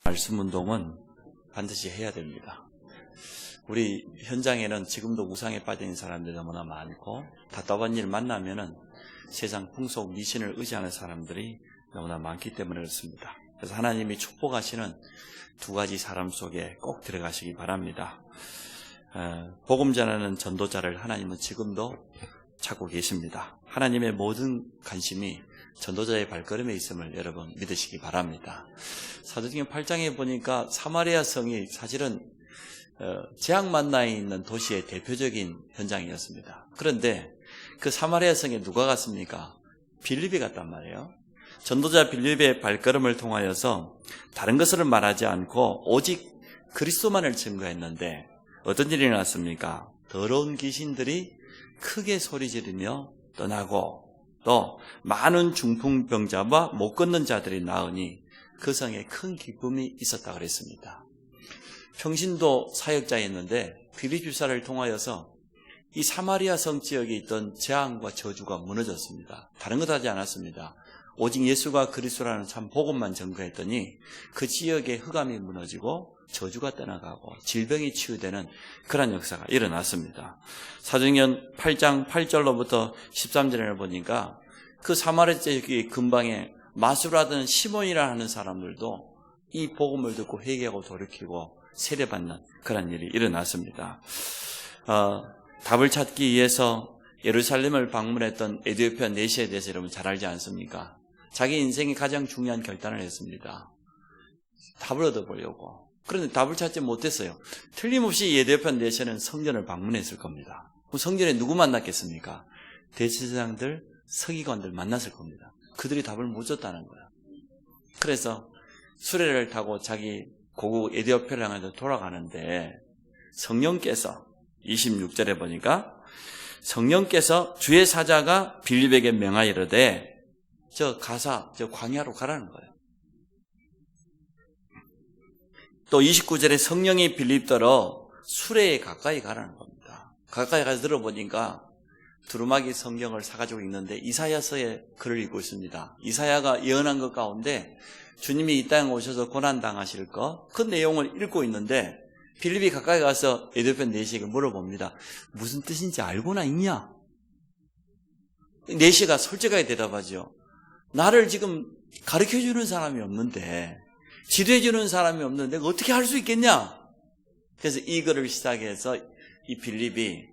말씀 운동은 반드시 해야 됩니다. 우리 현장에는 지금도 우상에 빠져 있는 사람들이 너무나 많고, 답답한 일 만나면은 세상 풍속 미신을 의지하는 사람들이 너무나 많기 때문에 그렇습니다. 그래서 하나님이 축복하시는 두 가지 사람 속에 꼭 들어가시기 바랍니다. 복음 전하는 전도자를 하나님은 지금도 찾고 계십니다. 하나님의 모든 관심이 전도자의 발걸음에 있음을 여러분 믿으시기 바랍니다. 사도행전 8장에 보니까 사마리아 성이 사실은 재앙 만나 있는 도시의 대표적인 현장이었습니다. 그런데 그 사마리아 성에 누가 갔습니까? 빌립이 갔단 말이에요. 전도자 빌립의 발걸음을 통하여서 다른 것을 말하지 않고 오직 그리스도만을 증거했는데 어떤 일이 일어났습니까? 더러운 귀신들이 크게 소리 지르며 떠나고 또 많은 중풍병자와 못 걷는 자들이 나으니 그 성에 큰 기쁨이 있었다 그랬습니다. 평신도 사역자였는데 빌립 집사를 통하여서 이 사마리아 성 지역에 있던 재앙과 저주가 무너졌습니다. 다른 것 하지 않았습니다. 오직 예수가 그리스도라는 참 복음만 전거했더니 그 지역의 흑암이 무너지고 저주가 떠나가고 질병이 치유되는 그런 역사가 일어났습니다. 사도행전 8장 8절로부터 13절을 보니까 그 사마리아 지역의 근방에 마술하던 시몬이라 하는 사람들도 이 복음을 듣고 회개하고 돌이키고 세례받는 그런 일이 일어났습니다. 답을 찾기 위해서 예루살렘을 방문했던 에디오피아 내시에 대해서 여러분 잘 알지 않습니까? 자기 인생의 가장 중요한 결단을 했습니다. 답을 얻어보려고. 그런데 답을 찾지 못했어요. 틀림없이 에디오피아 내시는 성전을 방문했을 겁니다. 그럼 성전에 누구 만났겠습니까? 대제사장들, 서기관들 만났을 겁니다. 그들이 답을 못 줬다는 거야. 그래서 수레를 타고 자기 고국 에디오피아를 향해서 돌아가는데 성령께서 26절에 보니까 성령께서 주의 사자가 빌립에게 명하이르되 저 광야로 가라는 거예요. 또 29절에 성령이 빌립더러 수레에 가까이 가라는 겁니다. 가까이 가서 들어보니까 두루마기 성경을 사가지고 읽는데 이사야서의 글을 읽고 있습니다. 이사야가 예언한 것 가운데 주님이 이 땅에 오셔서 고난당하실 것, 그 내용을 읽고 있는데 빌립이 가까이 가서 에디오피아 내시에게 물어봅니다. 무슨 뜻인지 알고나 있냐? 내시가 솔직하게 대답하죠. 나를 지금 가르쳐주는 사람이 없는데, 지도해주는 사람이 없는데 내가 어떻게 할 수 있겠냐? 그래서 이 글을 시작해서 이 빌립이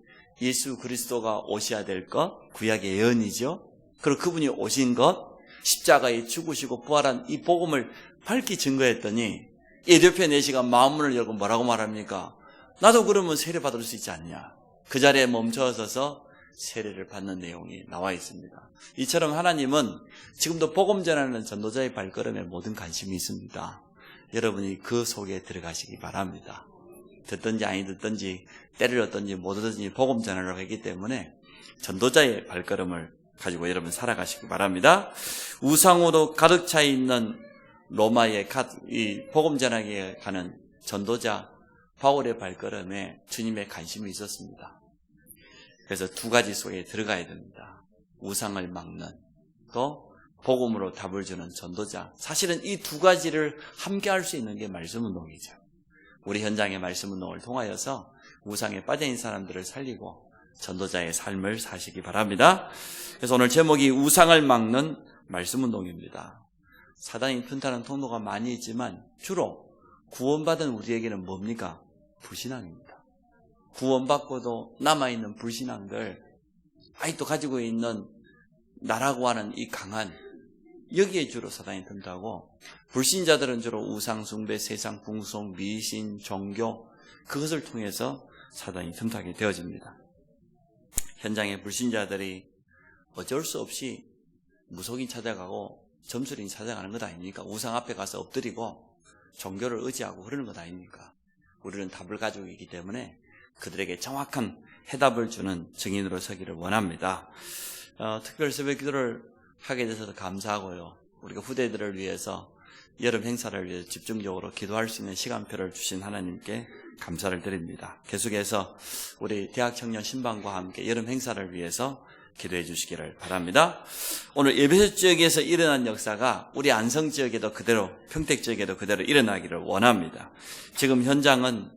예수 그리스도가 오셔야 될 것, 구약의 예언이죠. 그리고 그분이 오신 것, 십자가에 죽으시고 부활한 이 복음을 밝히 증거했더니 에디오피아 내시가 마음문을 열고 뭐라고 말합니까? 나도 그러면 세례 받을 수 있지 않냐? 그 자리에 멈춰서서 세례를 받는 내용이 나와 있습니다. 이처럼 하나님은 지금도 복음 전하는 전도자의 발걸음에 모든 관심이 있습니다. 여러분이 그 속에 들어가시기 바랍니다. 듣든지 아니 듣든지 때를 얻든지 못 얻든지 복음 전하려고 했기 때문에 전도자의 발걸음을 가지고 여러분 살아가시기 바랍니다. 우상으로 가득 차 있는 로마의 이 복음 전하기에 가는 전도자 바울의 발걸음에 주님의 관심이 있었습니다. 그래서 두 가지 속에 들어가야 됩니다. 우상을 막는 또 복음으로 답을 주는 전도자. 사실은 이 두 가지를 함께 할 수 있는 게 말씀운동이죠. 우리 현장의 말씀운동을 통하여서 우상에 빠져있는 사람들을 살리고 전도자의 삶을 사시기 바랍니다. 그래서 오늘 제목이 우상을 막는 말씀운동입니다. 사단이 튼튼한 통로가 많이 있지만 주로 구원받은 우리에게는 뭡니까? 불신앙입니다. 구원받고도 남아있는 불신앙들, 아직도 가지고 있는 나라고 하는 이 강한, 여기에 주로 사단이 틈타고, 불신자들은 주로 우상숭배, 세상 풍속, 미신, 종교, 그것을 통해서 사단이 틈타게 되어집니다. 현장의 불신자들이 어쩔 수 없이 무속인 찾아가고 점술인 찾아가는 것 아닙니까? 우상 앞에 가서 엎드리고 종교를 의지하고 그러는 것 아닙니까? 우리는 답을 가지고 있기 때문에 그들에게 정확한 해답을 주는 증인으로 서기를 원합니다. 특별 새벽 기도를 하게 돼서 감사하고요. 우리가 후대들을 위해서 여름 행사를 위해서 집중적으로 기도할 수 있는 시간표를 주신 하나님께 감사를 드립니다. 계속해서 우리 대학 청년 신방과 함께 여름 행사를 위해서 기도해 주시기를 바랍니다. 오늘 에베소 지역에서 일어난 역사가 우리 안성 지역에도 그대로, 평택 지역에도 그대로 일어나기를 원합니다. 지금 현장은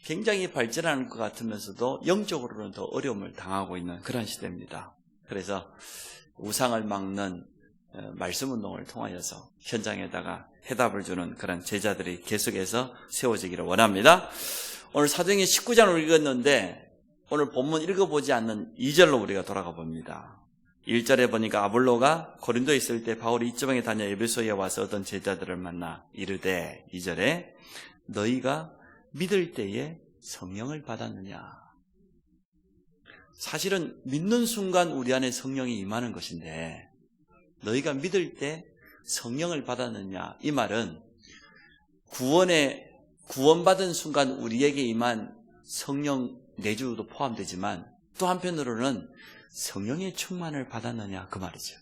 굉장히 발전하는 것 같으면서도 영적으로는 더 어려움을 당하고 있는 그런 시대입니다. 그래서 우상을 막는 말씀운동을 통하여서 현장에다가 해답을 주는 그런 제자들이 계속해서 세워지기를 원합니다. 오늘 사도행전 19장을 읽었는데 오늘 본문 읽어보지 않는 2절로 우리가 돌아가 봅니다. 1절에 보니까 아볼로가 고린도에 있을 때 바울이 이방에 다녀 에베소에 와서 어떤 제자들을 만나 이르되 2절에 너희가 믿을 때에 성령을 받았느냐. 사실은 믿는 순간 우리 안에 성령이 임하는 것인데 너희가 믿을 때 성령을 받았느냐. 이 말은 구원받은 순간 우리에게 임한 성령 내주도 포함되지만 또 한편으로는 성령의 충만을 받았느냐 그 말이죠.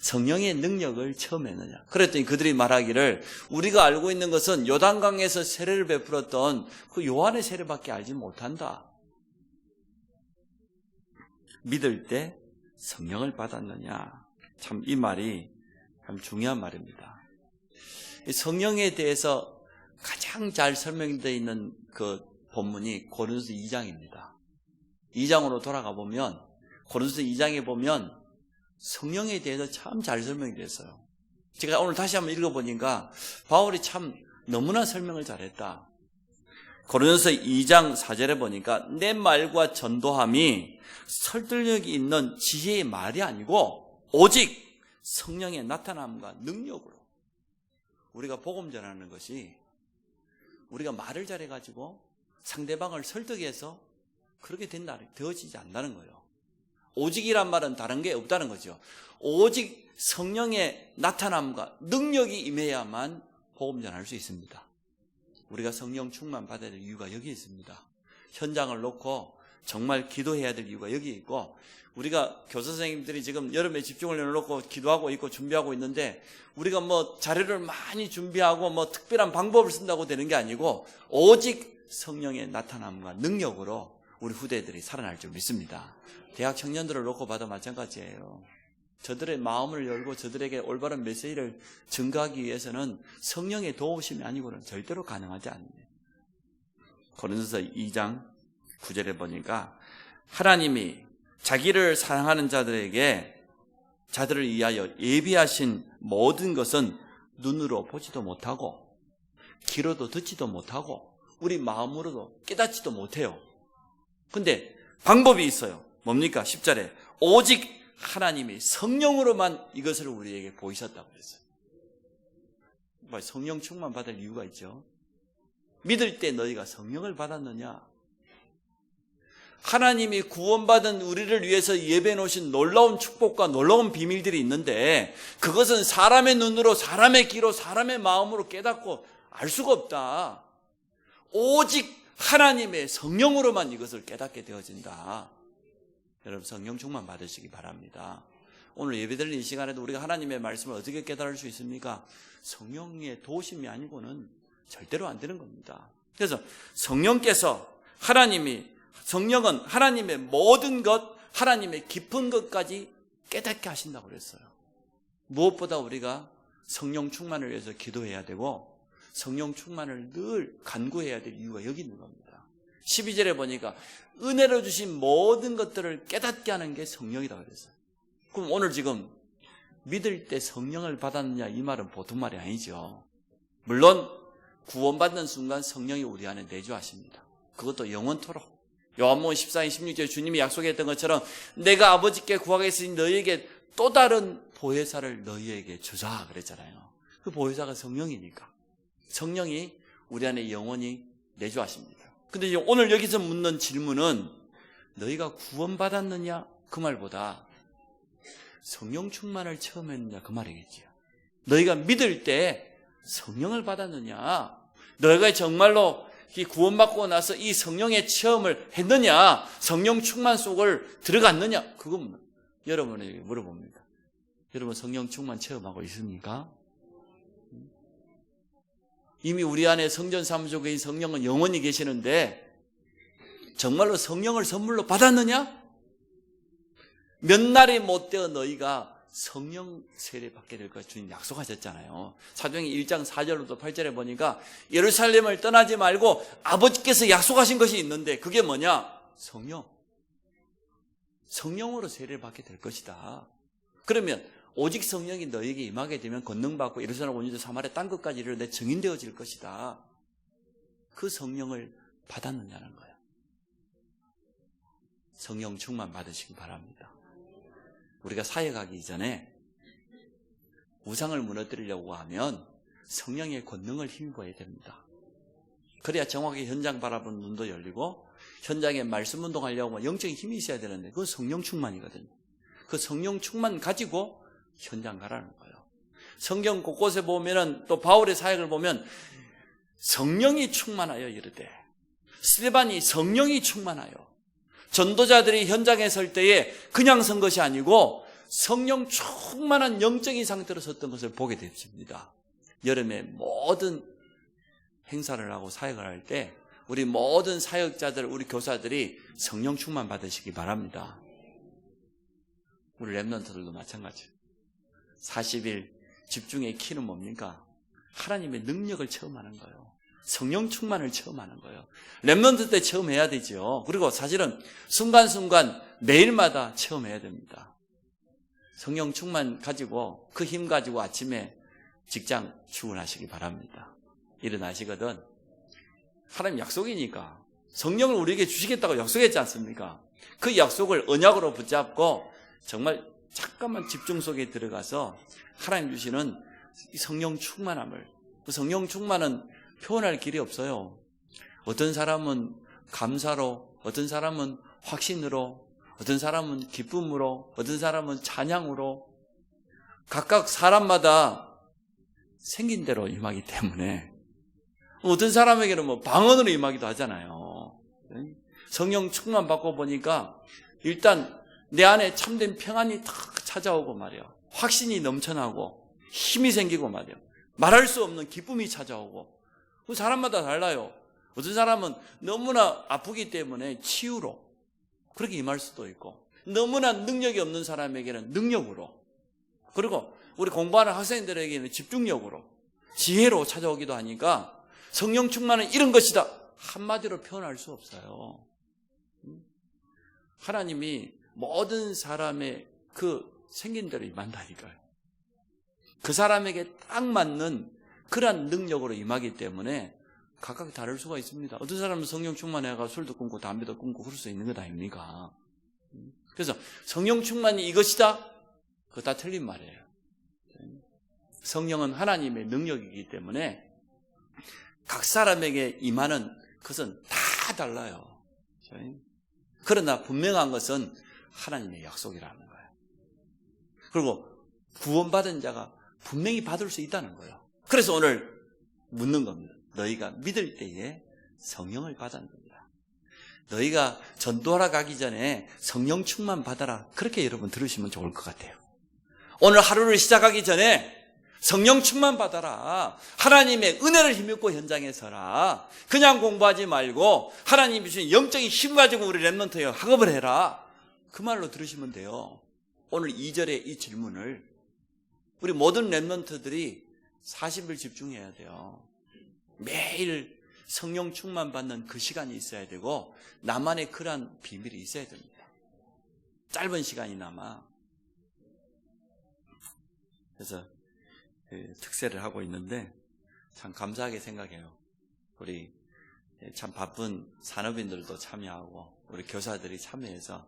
성령의 능력을 처음 했느냐. 그랬더니 그들이 말하기를 우리가 알고 있는 것은 요단강에서 세례를 베풀었던 그 요한의 세례밖에 알지 못한다. 믿을 때 성령을 받았느냐. 참 이 말이 참 중요한 말입니다. 성령에 대해서 가장 잘 설명되어 있는 그 본문이 고린도서 2장입니다. 2장으로 돌아가 보면 고린도서 2장에 보면 성령에 대해서 참 잘 설명이 됐어요. 제가 오늘 다시 한번 읽어보니까 바울이 참 너무나 설명을 잘했다. 고린도서 2장 4절에 보니까 내 말과 전도함이 설득력이 있는 지혜의 말이 아니고 오직 성령의 나타남과 능력으로 우리가 복음 전하는 것이 우리가 말을 잘해가지고 상대방을 설득해서 그렇게 되어지지 않는다는 거예요. 오직이란 말은 다른 게 없다는 거죠. 오직 성령의 나타남과 능력이 임해야만 복음 전할 수 있습니다. 우리가 성령 충만 받아야 될 이유가 여기 있습니다. 현장을 놓고 정말 기도해야 될 이유가 여기 있고 우리가 교사 선생님들이 지금 여름에 집중을 내놓고 기도하고 있고 준비하고 있는데 우리가 뭐 자료를 많이 준비하고 뭐 특별한 방법을 쓴다고 되는 게 아니고 오직 성령의 나타남과 능력으로 우리 후대들이 살아날 줄 믿습니다. 대학 청년들을 놓고 봐도 마찬가지예요. 저들의 마음을 열고 저들에게 올바른 메시지를 증거하기 위해서는 성령의 도우심이 아니고는 절대로 가능하지 않습니다. 고린도서 2장 9절에 보니까 하나님이 자기를 사랑하는 자들을 위하여 예비하신 모든 것은 눈으로 보지도 못하고 귀로도 듣지도 못하고 우리 마음으로도 깨닫지도 못해요. 근데 방법이 있어요. 뭡니까? 10절에 오직 하나님이 성령으로만 이것을 우리에게 보이셨다고 그랬어요. 성령 충만 받을 이유가 있죠. 믿을 때 너희가 성령을 받았느냐? 하나님이 구원받은 우리를 위해서 예배해 놓으신 놀라운 축복과 놀라운 비밀들이 있는데 그것은 사람의 눈으로 사람의 귀로 사람의 마음으로 깨닫고 알 수가 없다. 오직 하나님의 성령으로만 이것을 깨닫게 되어진다. 여러분 성령 충만 받으시기 바랍니다. 오늘 예배드리는 이 시간에도 우리가 하나님의 말씀을 어떻게 깨달을 수 있습니까? 성령의 도우심이 아니고는 절대로 안 되는 겁니다. 그래서 성령은 하나님의 모든 것, 하나님의 깊은 것까지 깨닫게 하신다고 그랬어요. 무엇보다 우리가 성령 충만을 위해서 기도해야 되고 성령 충만을 늘 간구해야 될 이유가 여기 있는 겁니다. 12절에 보니까 은혜로 주신 모든 것들을 깨닫게 하는 게 성령이라고 그랬어요. 그럼 오늘 지금 믿을 때 성령을 받았느냐 이 말은 보통 말이 아니죠. 물론 구원받는 순간 성령이 우리 안에 내주하십니다. 그것도 영원토록. 요한복음 14장 16절에 주님이 약속했던 것처럼 내가 아버지께 구하겠으니 너희에게 또 다른 보혜사를 너희에게 주자 그랬잖아요. 그 보혜사가 성령이니까 성령이 우리 안에 영원히 내주하십니다. 근데 오늘 여기서 묻는 질문은 너희가 구원받았느냐 그 말보다 성령 충만을 처음 했느냐 그 말이겠지요. 너희가 믿을 때 성령을 받았느냐, 너희가 정말로 구원받고 나서 이 성령의 체험을 했느냐, 성령 충만 속을 들어갔느냐, 그건 여러분에게 물어봅니다. 여러분 성령 충만 체험하고 있습니까? 이미 우리 안에 성전 사무소 계신 성령은 영원히 계시는데 정말로 성령을 선물로 받았느냐? 몇 날이 못 되어 너희가 성령 세례 받게 될 것 주님 약속하셨잖아요. 사도행전 1장 4절부터 8절에 보니까 예루살렘을 떠나지 말고 아버지께서 약속하신 것이 있는데 그게 뭐냐? 성령으로 세례를 받게 될 것이다. 그러면 오직 성령이 너에게 임하게 되면 권능받고 예루살렘 온 유다 사마리아 땅 끝까지 이르러 내 증인되어질 것이다. 그 성령을 받았느냐는 거예요. 성령 충만 받으시기 바랍니다. 우리가 사역하기 이전에 우상을 무너뜨리려고 하면 성령의 권능을 힘입어야 됩니다. 그래야 정확히 현장 바라보는 눈도 열리고 현장에 말씀 운동하려고 하면 영적인 힘이 있어야 되는데 그건 성령 충만이거든요. 그 성령 충만 가지고 현장 가라는 거예요. 성경 곳곳에 보면은 또 바울의 사역을 보면 성령이 충만하여 이르되 스데반이 성령이 충만하여 전도자들이 현장에 설 때에 그냥 선 것이 아니고 성령 충만한 영적인 상태로 섰던 것을 보게 됐습니다. 여름에 모든 행사를 하고 사역을 할 때 우리 모든 사역자들, 우리 교사들이 성령 충만 받으시기 바랍니다. 우리 랩런트들도 마찬가지예요. 40일 집중의 키는 뭡니까? 하나님의 능력을 체험하는 거예요. 성령 충만을 체험하는 거예요. 랩런트 때 체험해야 되죠. 그리고 사실은 순간순간 매일마다 체험해야 됩니다. 성령 충만 가지고 그 힘 가지고 아침에 직장 출근하시기 바랍니다. 일어나시거든 하나님 약속이니까 성령을 우리에게 주시겠다고 약속했지 않습니까? 그 약속을 언약으로 붙잡고 정말 잠깐만 집중 속에 들어가서 하나님 주시는 이 성령 충만함을, 그 성령 충만은 표현할 길이 없어요. 어떤 사람은 감사로, 어떤 사람은 확신으로, 어떤 사람은 기쁨으로, 어떤 사람은 찬양으로, 각각 사람마다 생긴 대로 임하기 때문에 어떤 사람에게는 뭐 방언으로 임하기도 하잖아요. 성령 충만 받고 보니까 일단 내 안에 참된 평안이 탁 찾아오고 말이야. 확신이 넘쳐나고 힘이 생기고 말이야. 말할 수 없는 기쁨이 찾아오고. 그 사람마다 달라요. 어떤 사람은 너무나 아프기 때문에 치유로 그렇게 임할 수도 있고, 너무나 능력이 없는 사람에게는 능력으로, 그리고 우리 공부하는 학생들에게는 집중력으로, 지혜로 찾아오기도 하니까 성령 충만은 이런 것이다 한마디로 표현할 수 없어요. 하나님이 모든 사람의 그 생긴 대로 임한다니까요. 그 사람에게 딱 맞는 그러한 능력으로 임하기 때문에 각각 다를 수가 있습니다. 어떤 사람은 성령 충만해가 술도 끊고 담배도 끊고 그럴 수 있는 것 아닙니까? 그래서 성령 충만이 이것이다? 그거 다 틀린 말이에요. 성령은 하나님의 능력이기 때문에 각 사람에게 임하는 것은 다 달라요. 그러나 분명한 것은 하나님의 약속이라는 거예요. 그리고 구원받은 자가 분명히 받을 수 있다는 거예요. 그래서 오늘 묻는 겁니다. 너희가 믿을 때에 성령을 받았느니라. 너희가 전도하러 가기 전에 성령 충만 받아라. 그렇게 여러분 들으시면 좋을 것 같아요. 오늘 하루를 시작하기 전에 성령 충만 받아라. 하나님의 은혜를 힘입고 현장에 서라. 그냥 공부하지 말고 하나님이 주신 영적인 힘 가지고 우리 랩런트에 학업을 해라. 그 말로 들으시면 돼요. 오늘 2절의 이 질문을 우리 모든 랩런트들이 40일 집중해야 돼요. 매일 성령 충만 받는 그 시간이 있어야 되고 나만의 그러한 비밀이 있어야 됩니다. 짧은 시간이나마. 그래서 특세를 하고 있는데 참 감사하게 생각해요. 우리 참 바쁜 산업인들도 참여하고 우리 교사들이 참여해서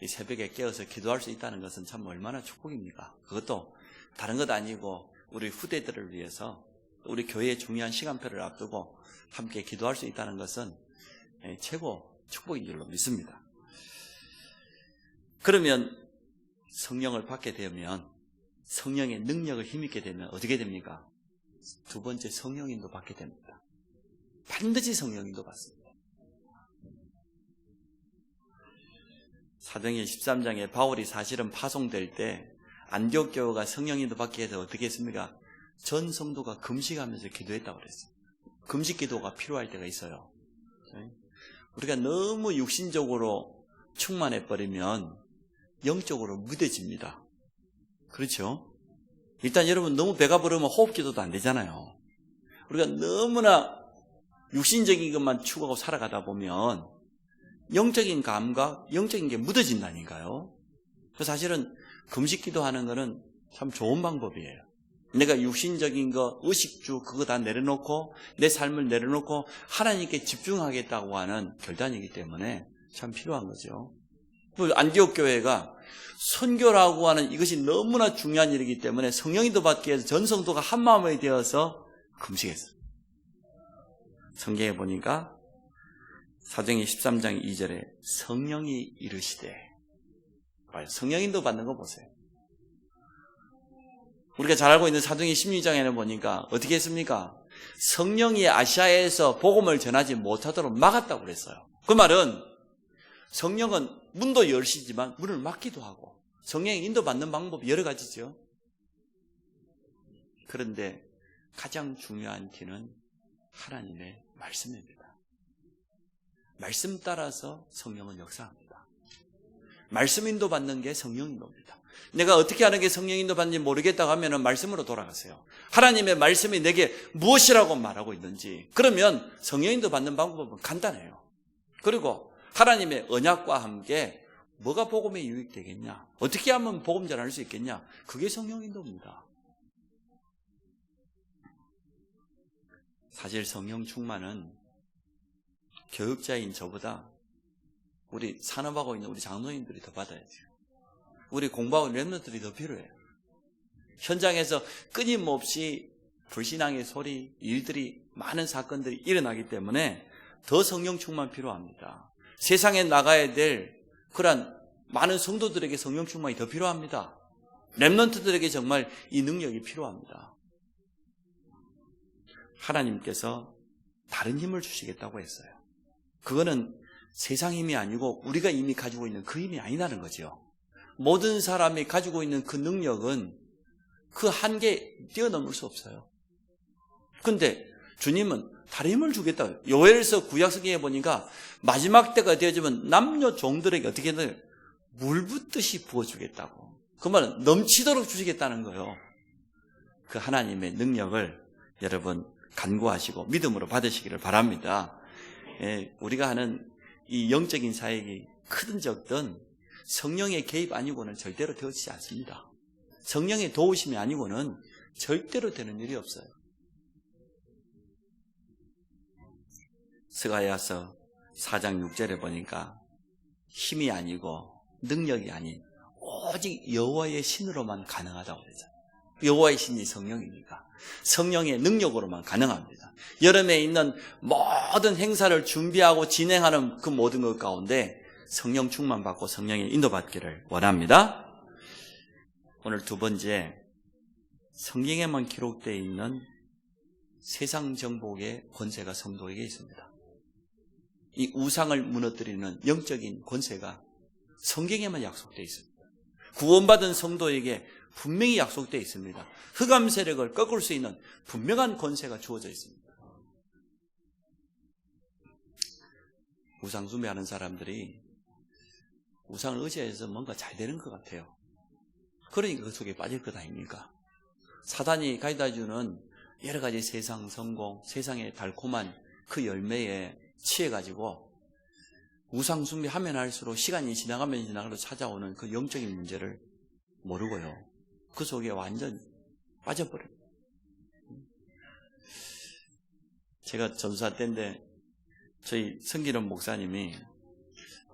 이 새벽에 깨어서 기도할 수 있다는 것은 참 얼마나 축복입니까? 그것도 다른 것 아니고 우리 후대들을 위해서 우리 교회의 중요한 시간표를 앞두고 함께 기도할 수 있다는 것은 최고 축복인 줄로 믿습니다. 그러면 성령을 받게 되면 성령의 능력을 힘입게 되면 어떻게 됩니까? 두 번째 성령인도 받게 됩니다. 반드시 성령인도 받습니다. 사도행전 13장에 바울이 사실은 파송될 때 안디옥 교회가 성령인도 받게 해서 어떻게 했습니까? 전 성도가 금식하면서 기도했다고 그랬어요. 금식 기도가 필요할 때가 있어요. 우리가 너무 육신적으로 충만해버리면 영적으로 무뎌집니다. 그렇죠? 일단 여러분 너무 배가 부르면 호흡기도도 안 되잖아요. 우리가 너무나 육신적인 것만 추구하고 살아가다 보면 영적인 감각, 영적인 게 묻어진다니까요. 사실은 금식기도 하는 거는 참 좋은 방법이에요. 내가 육신적인 거, 의식주 그거 다 내려놓고 내 삶을 내려놓고 하나님께 집중하겠다고 하는 결단이기 때문에 참 필요한 거죠. 안디옥 교회가 선교라고 하는 이것이 너무나 중요한 일이기 때문에 성령인도 받기 위해서 전 성도가 한 마음이 되어서 금식했어요. 성경에 보니까 사도행전 13장 2절에 성령이 이르시되, 성령인도 받는 거 보세요. 우리가 잘 알고 있는 사도행전 16장에는 보니까 어떻게 했습니까? 성령이 아시아에서 복음을 전하지 못하도록 막았다고 그랬어요. 그 말은 성령은 문도 열시지만 문을 막기도 하고 성령의 인도받는 방법이 여러 가지죠. 그런데 가장 중요한 키는 하나님의 말씀입니다. 말씀 따라서 성령은 역사합니다. 말씀 인도받는 게 성령 인도입니다. 내가 어떻게 하는 게 성령 인도받는지 모르겠다고 하면 말씀으로 돌아가세요. 하나님의 말씀이 내게 무엇이라고 말하고 있는지, 그러면 성령 인도받는 방법은 간단해요. 그리고 하나님의 언약과 함께 뭐가 복음에 유익되겠냐, 어떻게 하면 복음 전할 수 있겠냐, 그게 성령 인도입니다. 사실 성령 충만은 교육자인 저보다 우리 산업하고 있는 우리 장로님들이 더 받아야 돼요. 우리 공부하고 있는 렘넌트들이 더 필요해요. 현장에서 끊임없이 불신앙의 소리, 일들이, 많은 사건들이 일어나기 때문에 더 성령 충만 필요합니다. 세상에 나가야 될 그런 많은 성도들에게 성령 충만이 더 필요합니다. 렘넌트들에게 정말 이 능력이 필요합니다. 하나님께서 다른 힘을 주시겠다고 했어요. 그거는 세상 힘이 아니고 우리가 이미 가지고 있는 그 힘이 아니라는 거죠. 모든 사람이 가지고 있는 그 능력은 그 한계 뛰어넘을 수 없어요. 그런데 주님은 다른 힘을 주겠다. 요엘서 구약성경에 보니까 마지막 때가 되어지면 남녀 종들에게 어떻게든 물 붓듯이 부어주겠다고. 그 말은 넘치도록 주시겠다는 거예요. 그 하나님의 능력을 여러분 간구하시고 믿음으로 받으시기를 바랍니다. 우리가 하는 이 영적인 사역이 크든 적든 성령의 개입 아니고는 절대로 되어지지 않습니다. 성령의 도우심이 아니고는 절대로 되는 일이 없어요. 스가랴서 4장 6절에 보니까 힘이 아니고 능력이 아닌 오직 여호와의 신으로만 가능하다고 그러잖아요. 여호와의 신이 성령이니까 성령의 능력으로만 가능합니다. 여름에 있는 모든 행사를 준비하고 진행하는 그 모든 것 가운데 성령 충만 받고 성령의 인도받기를 원합니다. 오늘 두 번째, 성경에만 기록되어 있는 세상 정복의 권세가 성도에게 있습니다. 이 우상을 무너뜨리는 영적인 권세가 성경에만 약속되어 있습니다. 구원받은 성도에게 분명히 약속되어 있습니다. 흑암 세력을 꺾을 수 있는 분명한 권세가 주어져 있습니다. 우상 숭배하는 사람들이 우상을 의지해서 뭔가 잘 되는 것 같아요. 그러니까 그 속에 빠질 것 아닙니까? 사단이 가져다주는 여러 가지 세상 성공, 세상의 달콤한 그 열매에 취해가지고 우상 숭배하면 할수록 시간이 지나가면 지나갈수록 찾아오는 그 영적인 문제를 모르고요. 그 속에 완전 빠져버려요. 제가 전수할 때인데 저희 성기름 목사님이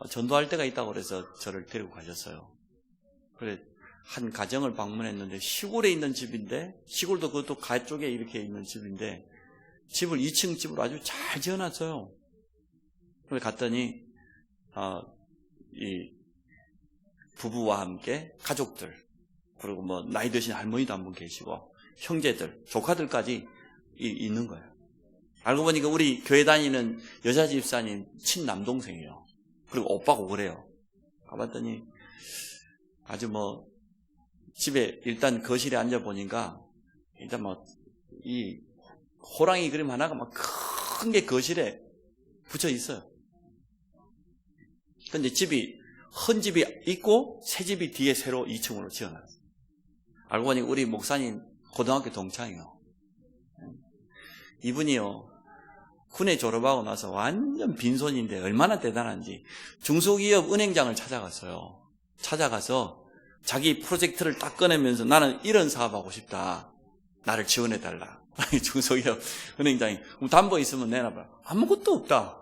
전도할 때가 있다고 그래서 저를 데리고 가셨어요. 그래 한 가정을 방문했는데 시골에 있는 집인데, 시골도 그것도 가 쪽에 이렇게 있는 집인데 집을 2층 집으로 아주 잘 지어놨어요. 그래 갔더니 이 부부와 함께 가족들, 그리고 뭐 나이 드신 할머니도 한 분 계시고 형제들, 조카들까지 있는 거예요. 알고 보니까 우리 교회 다니는 여자 집사님 친남동생이에요. 그리고 오빠고 그래요. 가봤더니 아주 뭐 집에 일단 거실에 앉아보니까 일단 뭐 이 호랑이 그림 하나가 막 큰 게 거실에 붙여 있어요. 근데 집이 헌 집이 있고 새 집이 뒤에 새로 2층으로 지어놨어요. 알고 보니 우리 목사님 고등학교 동창이요. 이분이요, 군에 졸업하고 나서 완전 빈손인데 얼마나 대단한지 중소기업 은행장을 찾아갔어요. 찾아가서 자기 프로젝트를 딱 꺼내면서 나는 이런 사업하고 싶다. 나를 지원해달라. 중소기업 은행장이 그럼 담보 있으면 내놔봐. 아무것도 없다.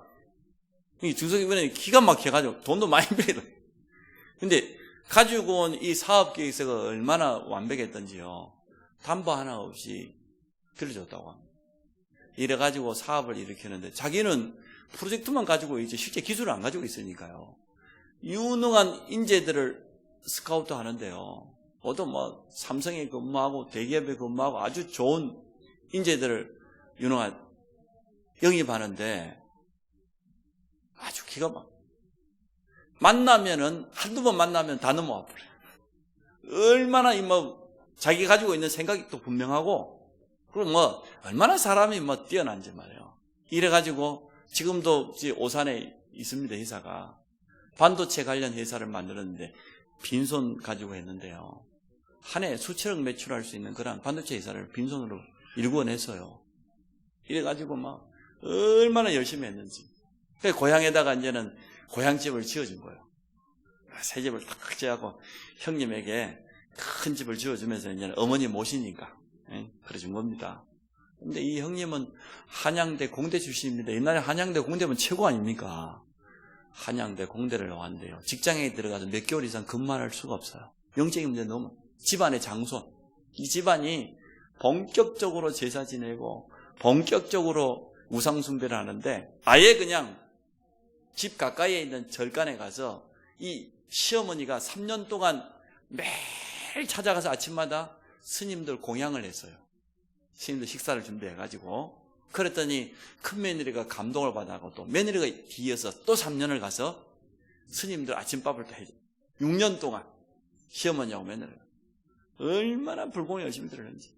중소기업 은행이 기가 막혀가지고 돈도 많이 빌려. 근데 가지고 온 이 사업 계획서가 얼마나 완벽했던지요. 담보 하나 없이 빌려줬다고 합니다. 이래가지고 사업을 일으키는데 자기는 프로젝트만 가지고 이제 실제 기술을 안 가지고 있으니까요. 유능한 인재들을 스카우트 하는데요. 모두 뭐 삼성에 근무하고 대기업에 근무하고 아주 좋은 인재들을 유능한 영입하는데 아주 기가 막 만나면은 한두 번 만나면 다 넘어와 버려요. 얼마나 자기 가지고 있는 생각이 또 분명하고 그리고 얼마나 사람이 뛰어난지 말이에요. 이래가지고 지금도 오산에 있습니다. 회사가 반도체 관련 회사를 만들었는데 빈손 가지고 했는데요. 한 해 수천억 매출할 수 있는 그런 반도체 회사를 빈손으로 일궈냈어요. 이래가지고 얼마나 열심히 했는지. 그래서 고향에다가 이제는 고향집을 지어준 거예요. 새 집을 탁 지어갖고 형님에게 큰 집을 지어주면서 이제 어머니 모시니까 그래준 겁니다. 근데 이 형님은 한양대 공대 출신입니다. 옛날에 한양대 공대면 최고 아닙니까? 한양대 공대를 나왔는데요. 직장에 들어가서 몇 개월 이상 근무할 수가 없어요. 영적인 문제 너무 집안의 장손. 이 집안이 본격적으로 제사 지내고 본격적으로 우상숭배를 하는데 아예 그냥 집 가까이에 있는 절간에 가서 이 시어머니가 3년 동안 매일 찾아가서 아침마다 스님들 공양을 했어요. 스님들 식사를 준비해가지고 그랬더니 큰 며느리가 감동을 받아가고 또 며느리가 뒤에서 또 3년을 가서 스님들 아침밥을 또 해줘요. 6년 동안 시어머니하고 며느리가 얼마나 불공이 열심히 들었는지.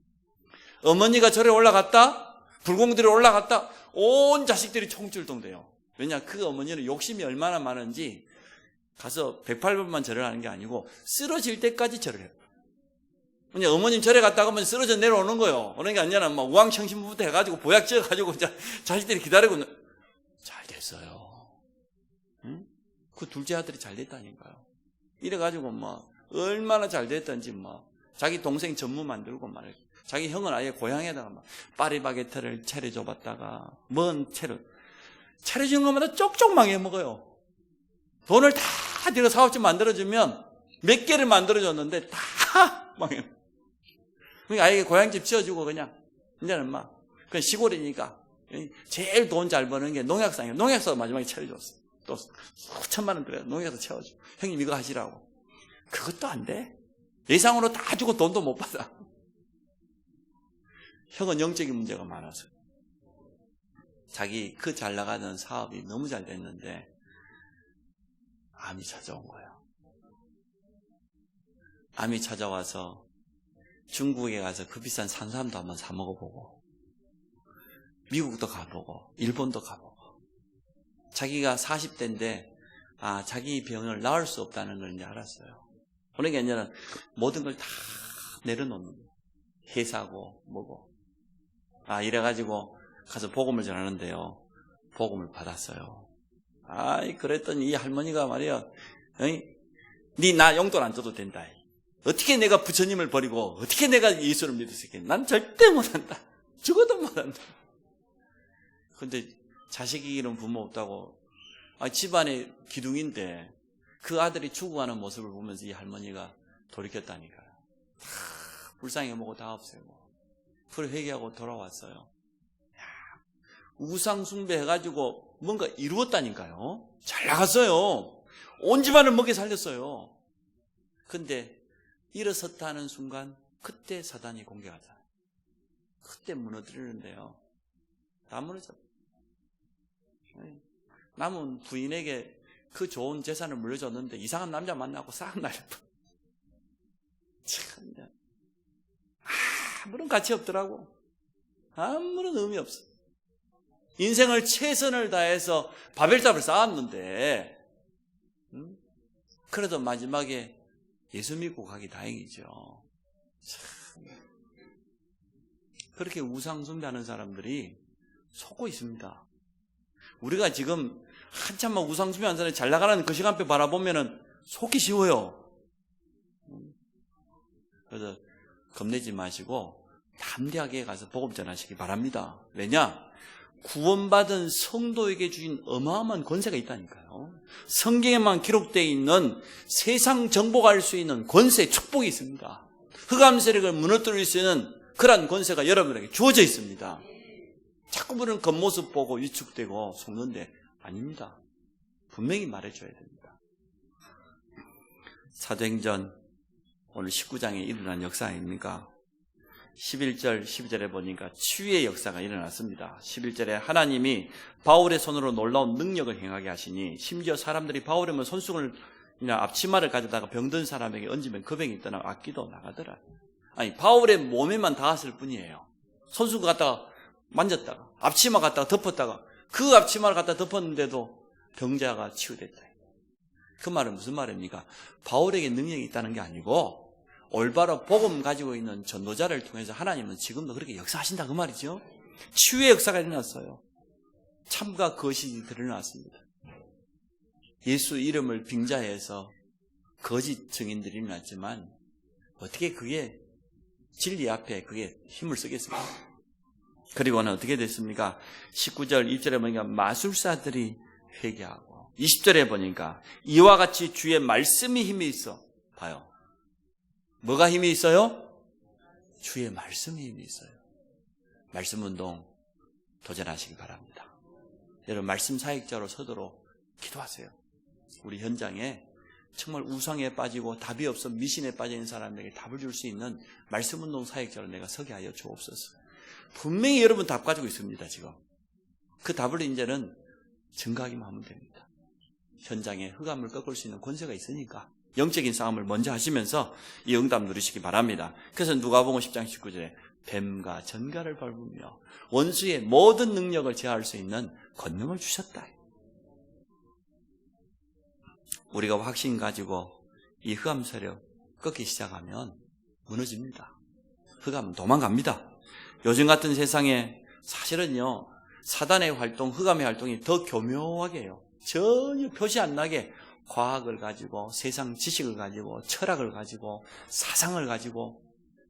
어머니가 절에 올라갔다 불공들이 올라갔다 온 자식들이 총출동돼요. 왜냐 그 어머니는 욕심이 얼마나 많은지 가서 108번만 절을 하는 게 아니고 쓰러질 때까지 절을 해요. 그냥 어머님 절에 갔다가 하면 쓰러져 내려오는 거예요. 그러니까 아니잖아. 우왕청심부부터 해가지고 보약 지어가지고 자식들이 기다리고 잘 됐어요. 응? 그 둘째 아들이 잘 됐다니까요. 이래가지고 얼마나 잘 됐던지 자기 동생 전무 만들고 말이에요. 자기 형은 아예 고향에다가 파리바게트를 차려줘봤다가 먼 차려준 것마다 쪽쪽 망해먹어요. 돈을 다 들여 사업집 만들어주면 몇 개를 만들어줬는데 다 망해. 그러니까 아예 고향집 지어주고 그냥 이제는 그냥 시골이니까 제일 돈 잘 버는 게 농약상이에요. 농약사 마지막에 차려줬어. 또 수천만 원 들여 농약사 채워줘. 형님 이거 하시라고. 그것도 안 돼. 예상으로 다 주고 돈도 못 받아. 형은 영적인 문제가 많아서 자기 그 잘 나가는 사업이 너무 잘 됐는데 암이 찾아온 거예요. 암이 찾아와서 중국에 가서 그 비싼 산삼도 한번 사 먹어보고 미국도 가보고 일본도 가보고 자기가 40대인데 자기 병을 나을 수 없다는 걸 이제 알았어요. 그러니까 이제는 모든 걸 다 내려놓는 거예요. 회사고 뭐고 이래가지고 가서 복음을 전하는데요. 복음을 받았어요. 그랬더니 이 할머니가 말이야, 니 나 용돈 안 줘도 된다. 어떻게 내가 부처님을 버리고 어떻게 내가 예수를 믿을 수 있겠냐. 난 절대 못한다. 죽어도 못한다. 근데 자식이 잃은 부모 없다고 집안의 기둥인데 그 아들이 죽어가는 모습을 보면서 이 할머니가 돌이켰다니까요. 다 불쌍히 먹고 다 없애고 그걸 회개하고 돌아왔어요. 우상 숭배해가지고 뭔가 이루었다니까요. 잘 나갔어요. 온 집안을 먹게 살렸어요. 근데 일어섰다는 순간 그때 사단이 공격하잖아요. 그때 무너뜨리는데요. 다 무너졌어요. 남은 부인에게 그 좋은 재산을 물려줬는데 이상한 남자 만나고 싹 날렸다. 참, 아무런 가치 없더라고. 아무런 의미 없어. 인생을 최선을 다해서 바벨탑을 쌓았는데 그래도 마지막에 예수 믿고 가기 다행이죠. 참. 그렇게 우상 숭배하는 사람들이 속고 있습니다. 우리가 지금 한참만 우상 숭배하는 사람이 잘 나가는 그 시간표 바라보면은 속기 쉬워요. 그래서 겁내지 마시고 담대하게 가서 복음 전하시기 바랍니다. 왜냐? 구원받은 성도에게 주신 어마어마한 권세가 있다니까요. 성경에만 기록되어 있는 세상 정복할 수 있는 권세, 축복이 있습니다. 흑암 세력을 무너뜨릴 수 있는 그러한 권세가 여러분에게 주어져 있습니다. 자꾸 우리는 겉모습 보고 위축되고 속는데 아닙니다. 분명히 말해줘야 됩니다. 사도행전 오늘 19장에 일어난 역사 아닙니까? 11절, 12절에 보니까 치유의 역사가 일어났습니다. 11절에 하나님이 바울의 손으로 놀라운 능력을 행하게 하시니 심지어 사람들이 바울의 손수건을 앞치마를 가져다가 병든 사람에게 얹으면 그 병이 떠나 악기도 나가더라. 아니, 바울의 몸에만 닿았을 뿐이에요. 손수건 갖다가 만졌다가 앞치마 갖다가 덮었다가 그 앞치마를 갖다가 덮었는데도 병자가 치유됐다. 그 말은 무슨 말입니까? 바울에게 능력이 있다는 게 아니고 올바로 복음 가지고 있는 전도자를 통해서 하나님은 지금도 그렇게 역사하신다 그 말이죠. 치유의 역사가 일어났어요. 참과 거짓이 드러났습니다. 예수 이름을 빙자해서 거짓 증인들이 일어났지만 어떻게 그게 진리 앞에 그게 힘을 쓰겠습니까? 그리고는 어떻게 됐습니까? 19절 1절에 보니까 마술사들이 회개하고 20절에 보니까 이와 같이 주의 말씀이 힘이 있어. 봐요. 뭐가 힘이 있어요? 주의 말씀이 힘이 있어요. 말씀 운동 도전하시기 바랍니다. 여러분 말씀 사역자로 서도록 기도하세요. 우리 현장에 정말 우상에 빠지고 답이 없어 미신에 빠진 사람에게 답을 줄 수 있는 말씀 운동 사역자로 내가 서게 하여 주옵소서. 분명히 여러분 답 가지고 있습니다. 지금 그 답을 이제는 증거하기만 하면 됩니다. 현장에 흑암을 꺾을 수 있는 권세가 있으니까 영적인 싸움을 먼저 하시면서 이 응답 누리시기 바랍니다. 그래서 누가복음 10장 19절에 뱀과 전갈을 밟으며 원수의 모든 능력을 제어할 수 있는 권능을 주셨다. 우리가 확신 가지고 이 흑암 세력 꺾기 시작하면 무너집니다. 흑암은 도망갑니다. 요즘 같은 세상에 사실은요 사단의 활동, 흑암의 활동이 더 교묘하게 해요. 전혀 표시 안 나게 과학을 가지고 세상 지식을 가지고 철학을 가지고 사상을 가지고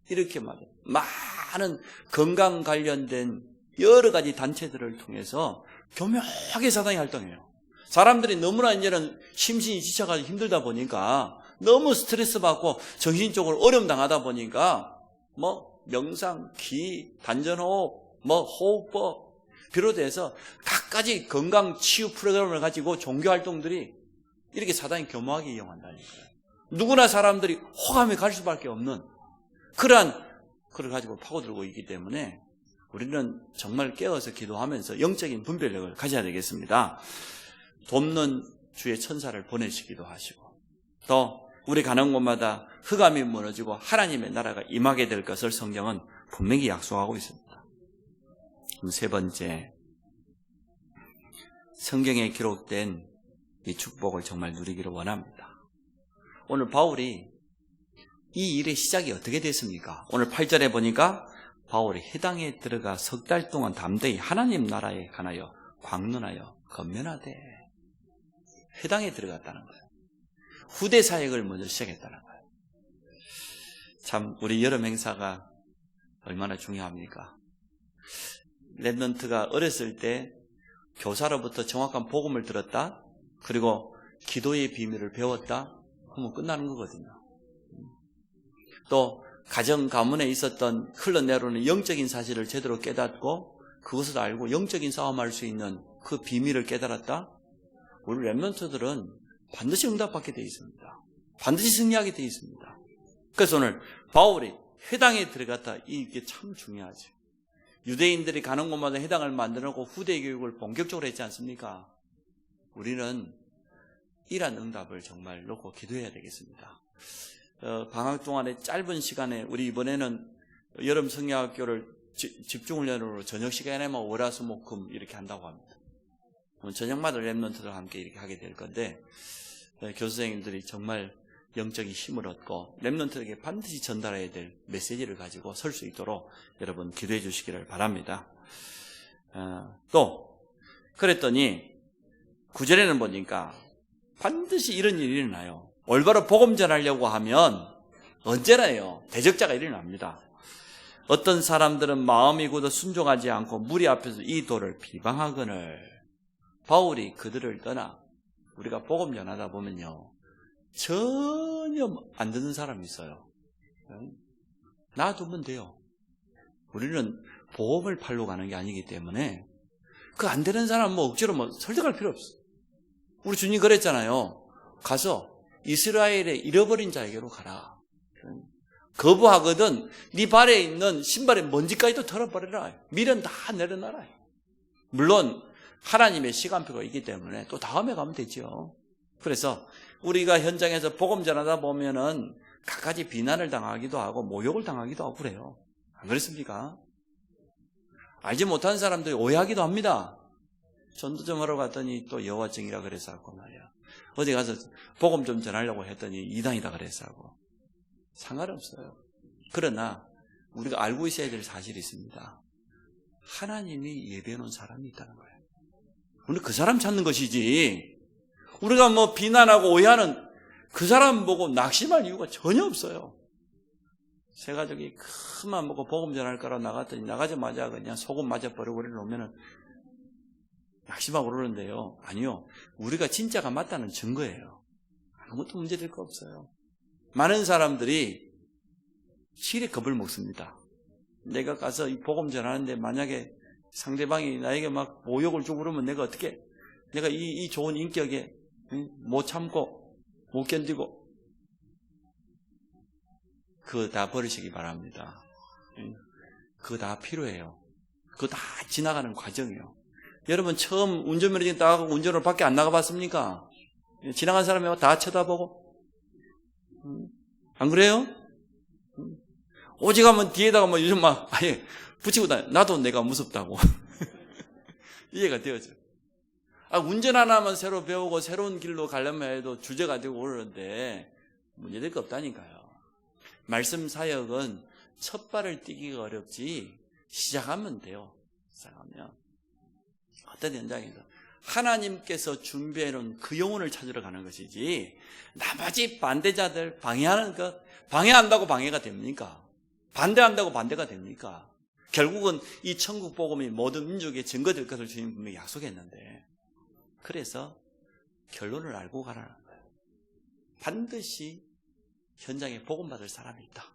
이렇게 말해요. 많은 건강 관련된 여러 가지 단체들을 통해서 교묘하게 사단이 활동해요. 사람들이 너무나 이제는 심신이 지쳐가지고 힘들다 보니까 너무 스트레스 받고 정신적으로 어려움 당하다 보니까 뭐 명상, 기, 단전호흡, 뭐 호흡법 비롯해서 각가지 건강 치유 프로그램을 가지고 종교 활동들이 이렇게 사단이 교묘하게 이용한다니까요. 누구나 사람들이 호감에 갈 수밖에 없는 그러한 그걸 가지고 파고들고 있기 때문에 우리는 정말 깨어서 기도하면서 영적인 분별력을 가져야 되겠습니다. 돕는 주의 천사를 보내시기도 하시고 또 우리 가는 곳마다 흑암이 무너지고 하나님의 나라가 임하게 될 것을 성경은 분명히 약속하고 있습니다. 그럼 세 번째, 성경에 기록된 이 축복을 정말 누리기를 원합니다. 오늘 바울이 이 일의 시작이 어떻게 됐습니까? 오늘 8절에 보니까 바울이 해당에 들어가 석 달 동안 담대히 하나님 나라에 관하여 광론하여 건면하되 해당에 들어갔다는 거예요. 후대 사역을 먼저 시작했다는 거예요. 참 우리 여름 행사가 얼마나 중요합니까? 랩런트가 어렸을 때 교사로부터 정확한 복음을 들었다, 그리고 기도의 비밀을 배웠다 하면 끝나는 거거든요. 또 가정 가문에 있었던 흘러내려오는 영적인 사실을 제대로 깨닫고 그것을 알고 영적인 싸움할 수 있는 그 비밀을 깨달았다, 우리 랩런트들은 반드시 응답받게 되어 있습니다. 반드시 승리하게 되어 있습니다. 그래서 오늘 바울이 회당에 들어갔다, 이게 참 중요하죠. 유대인들이 가는 곳마다 회당을 만들어놓고 후대 교육을 본격적으로 했지 않습니까? 우리는 이러한 응답을 정말 놓고 기도해야 되겠습니다. 방학 동안에 짧은 시간에 우리 이번에는 여름 성경학교를 집중훈련으로 저녁 시간에만 월화수목금 이렇게 한다고 합니다. 저녁마다 랩런트들과 함께 이렇게 하게 될 건데 교수 선생님들이 정말 영적인 힘을 얻고 렘넌트에게 반드시 전달해야 될 메시지를 가지고 설 수 있도록 여러분 기도해 주시기를 바랍니다. 또 그랬더니 9절에는 보니까 반드시 이런 일이 일어나요. 올바로 복음 전하려고 하면 언제나요 대적자가 일어납니다. 어떤 사람들은 마음이 굳어 순종하지 않고 무리 앞에서 이 도를 비방하거늘 바울이 그들을 떠나 우리가 복음 전하다 보면요 전혀 안 듣는 사람이 있어요. 놔두면 돼요. 우리는 복음을 팔러 가는 게 아니기 때문에 그 안 되는 사람 억지로 설득할 필요 없어. 우리 주님 그랬잖아요. 가서 이스라엘의 잃어버린 자에게로 가라. 거부하거든 네 발에 있는 신발의 먼지까지도 털어버려라. 미련 다 내려놔라. 물론 하나님의 시간표가 있기 때문에 또 다음에 가면 되죠. 그래서 우리가 현장에서 복음 전하다 보면은 갖가지 비난을 당하기도 하고 모욕을 당하기도 하고 그래요. 안 그렇습니까? 알지 못하는 사람들이 오해하기도 합니다. 전도 좀 하러 갔더니 또 여호와증이라 그래서 하고 말이야. 어디 가서 복음 좀 전하려고 했더니 이단이다 그래서 하고. 상관없어요. 그러나 우리가 알고 있어야 될 사실이 있습니다. 하나님이 예배해놓은 사람이 있다는 거예요. 우리는 그 사람 찾는 것이지 우리가 비난하고 오해하는 그 사람 보고 낙심할 이유가 전혀 없어요. 새 가족이 큰맘 먹고 복음 전할 거라 나갔더니 나가자마자 그냥 소금 맞아 버리고 그러면은 낙심하고 그러는데요. 아니요. 우리가 진짜가 맞다는 증거예요. 아무것도 문제될 거 없어요. 많은 사람들이 실에 겁을 먹습니다. 내가 가서 이 복음 전하는데 만약에 상대방이 나에게 막 모욕을 주고 그러면 내가 어떻게, 내가 이 좋은 인격에 못 참고 못 견디고, 그거 다 버리시기 바랍니다. 그거 다 필요해요. 그거 다 지나가는 과정이에요. 여러분 처음 운전면허증 따고 운전을 밖에 안 나가봤습니까? 지나간 사람이 다 쳐다보고, 안 그래요? 오직 하면 뒤에다가 요즘 아예 붙이고 다녀. 나도 내가 무섭다고. 이해가 되어져. 운전 하나만 새로 배우고 새로운 길로 가려면 해도 주제가 되고 그러는데 문제될 거 없다니까요. 말씀 사역은 첫 발을 떼기가 어렵지 시작하면 돼요. 시작하면. 어떤 현장에서 하나님께서 준비해놓은 그 영혼을 찾으러 가는 것이지 나머지 반대자들 방해하는 것, 방해한다고 방해가 됩니까? 반대한다고 반대가 됩니까? 결국은 이 천국 복음이 모든 민족에 증거될 것을 주님 분명히 약속했는데, 그래서 결론을 알고 가라는 거예요. 반드시 현장에 복음 받을 사람이 있다.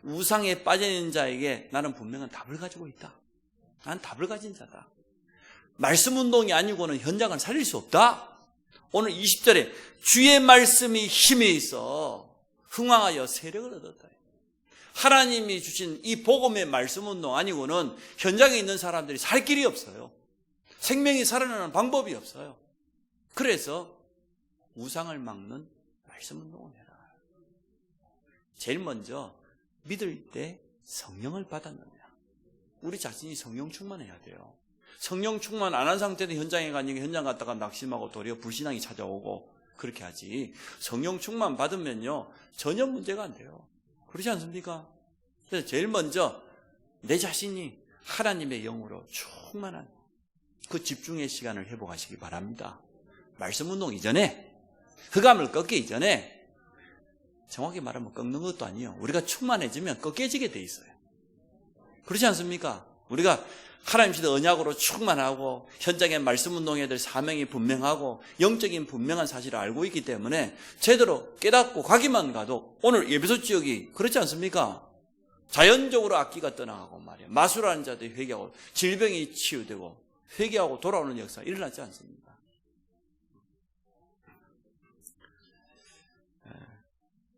우상에 빠져있는 자에게 나는 분명한 답을 가지고 있다. 난 답을 가진 자다. 말씀 운동이 아니고는 현장을 살릴 수 없다. 오늘 20절에 주의 말씀이 힘에 있어 흥왕하여 세력을 얻었다. 하나님이 주신 이 복음의 말씀 운동 아니고는 현장에 있는 사람들이 살 길이 없어요. 생명이 살아나는 방법이 없어요. 그래서 우상을 막는 말씀 운동을 해라. 제일 먼저 믿을 때 성령을 받았느냐. 우리 자신이 성령 충만해야 돼요. 성령 충만 안 한 상태で현장에 가니까 현장 갔다가 낙심하고 도리어 불신앙이 찾아오고 그렇게 하지. 성령 충만 받으면요 전혀 문제가 안 돼요. 그렇지 않습니까? 그래서 제일 먼저 내 자신이 하나님의 영으로 충만한 그 집중의 시간을 회복하시기 바랍니다. 말씀 운동 이전에, 흑암을 꺾기 이전에, 정확히 말하면 꺾는 것도 아니에요. 우리가 충만해지면 꺾여지게 돼 있어요. 그렇지 않습니까? 우리가 하나님 시대 언약으로 충만하고 현장의 말씀 운동해야 될 사명이 분명하고 영적인 분명한 사실을 알고 있기 때문에 제대로 깨닫고 가기만 가도 오늘 에베소 지역이 그렇지 않습니까? 자연적으로 악기가 떠나가고 말이에요. 마술하는 자들이 회개하고 질병이 치유되고 회개하고 돌아오는 역사가 일어나지 않습니다.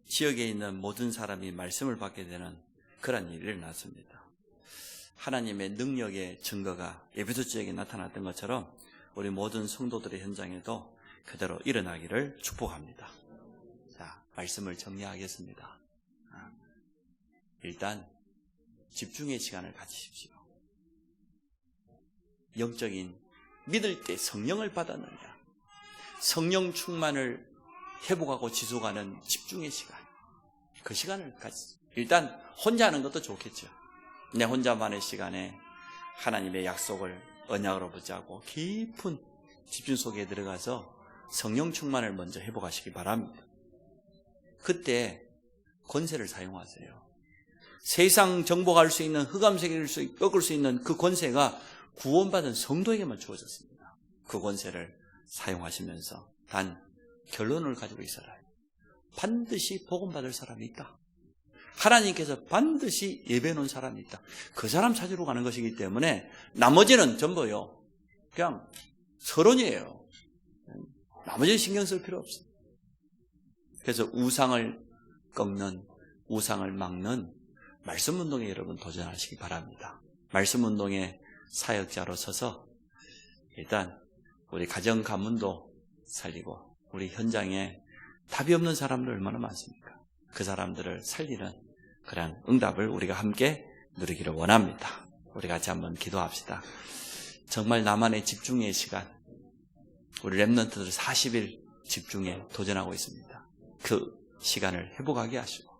지역에 있는 모든 사람이 말씀을 받게 되는 그런 일이 일어났습니다. 하나님의 능력의 증거가 에베소 지역에 나타났던 것처럼 우리 모든 성도들의 현장에도 그대로 일어나기를 축복합니다. 자, 말씀을 정리하겠습니다. 일단 집중의 시간을 가지십시오. 영적인 믿을 때 성령을 받았느냐, 성령 충만을 회복하고 지속하는 집중의 시간, 그 시간을 일단 혼자 하는 것도 좋겠죠. 내 혼자만의 시간에 하나님의 약속을 언약으로 붙잡고 깊은 집중 속에 들어가서 성령 충만을 먼저 회복하시기 바랍니다. 그때 권세를 사용하세요. 세상 정복할 수 있는, 흑암 세계를 꺾을 수 있는 그 권세가 구원받은 성도에게만 주어졌습니다. 그 권세를 사용하시면서 단 결론을 가지고 있어라. 반드시 복음받을 사람이 있다. 하나님께서 반드시 예배해 놓은 사람이 있다. 그 사람 찾으러 가는 것이기 때문에 나머지는 전부요, 그냥 서론이에요. 나머지는 신경 쓸 필요 없어요. 그래서 우상을 꺾는, 우상을 막는 말씀 운동에 여러분 도전하시기 바랍니다. 말씀 운동의 사역자로 서서 일단 우리 가정 가문도 살리고, 우리 현장에 답이 없는 사람들 얼마나 많습니까? 그 사람들을 살리는 그런 응답을 우리가 함께 누리기를 원합니다. 우리 같이 한번 기도합시다. 정말 나만의 집중의 시간, 우리 렘넌트들 40일 집중에 도전하고 있습니다. 그 시간을 회복하게 하시고,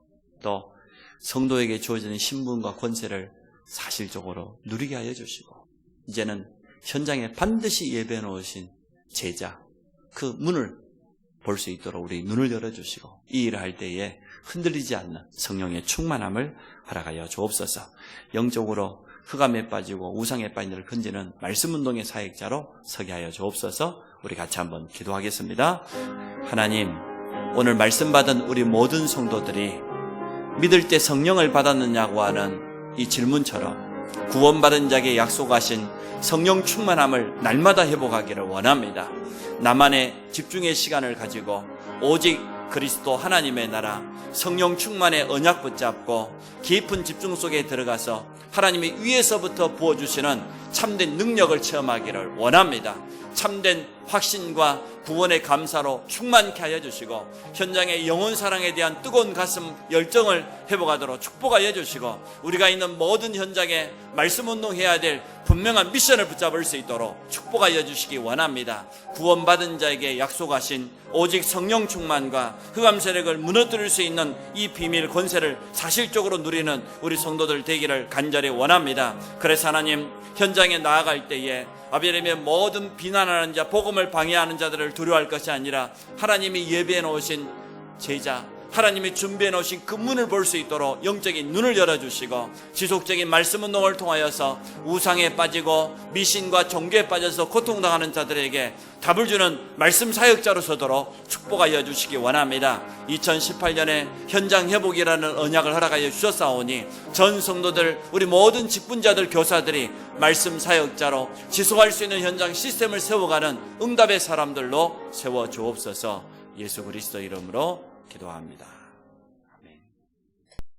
또 성도에게 주어지는 신분과 권세를 사실적으로 누리게 하여 주시고, 이제는 현장에 반드시 예배해 놓으신 제자, 그 문을 볼 수 있도록 우리 눈을 열어주시고, 이 일을 할 때에 흔들리지 않는 성령의 충만함을 허락하여 주옵소서. 영적으로 흑암에 빠지고 우상에 빠진 일을 건지는 말씀 운동의 사역자로 서게 하여 주옵소서. 우리 같이 한번 기도하겠습니다. 하나님, 오늘 말씀 받은 우리 모든 성도들이 믿을 때 성령을 받았느냐고 하는 이 질문처럼 구원받은 자에게 약속하신 성령 충만함을 날마다 회복하기를 원합니다. 나만의 집중의 시간을 가지고 오직 그리스도 하나님의 나라, 성령 충만의 언약 붙잡고 깊은 집중 속에 들어가서 하나님이 위에서부터 부어주시는 참된 능력을 체험하기를 원합니다. 참된 확신과 구원의 감사로 충만케 하여 주시고, 현장의 영혼 사랑에 대한 뜨거운 가슴 열정을 회복하도록 축복하여 주시고, 우리가 있는 모든 현장에 말씀 운동해야 될 분명한 미션을 붙잡을 수 있도록 축복하여 주시기 원합니다. 구원받은 자에게 약속하신 오직 성령 충만과 흑암 세력을 무너뜨릴 수 있는 이 비밀 권세를 사실적으로 누리는 우리 성도들 되기를 간절히 원합니다. 그래서 하나님, 현장에 나아갈 때에 아벨의 모든 비난하는 자, 복음을 방해하는 자들을 두려워할 것이 아니라 하나님이 예배해 놓으신 제자, 하나님이 준비해 놓으신 그 문을 볼 수 있도록 영적인 눈을 열어주시고, 지속적인 말씀 운동을 통하여서 우상에 빠지고 미신과 종교에 빠져서 고통당하는 자들에게 답을 주는 말씀 사역자로 서도록 축복하여 주시기 원합니다. 2018년에 현장 회복이라는 언약을 허락하여 주셨사오니 전 성도들, 우리 모든 직분자들, 교사들이 말씀 사역자로 지속할 수 있는 현장 시스템을 세워가는 응답의 사람들로 세워주옵소서. 예수 그리스도 이름으로 기도합니다.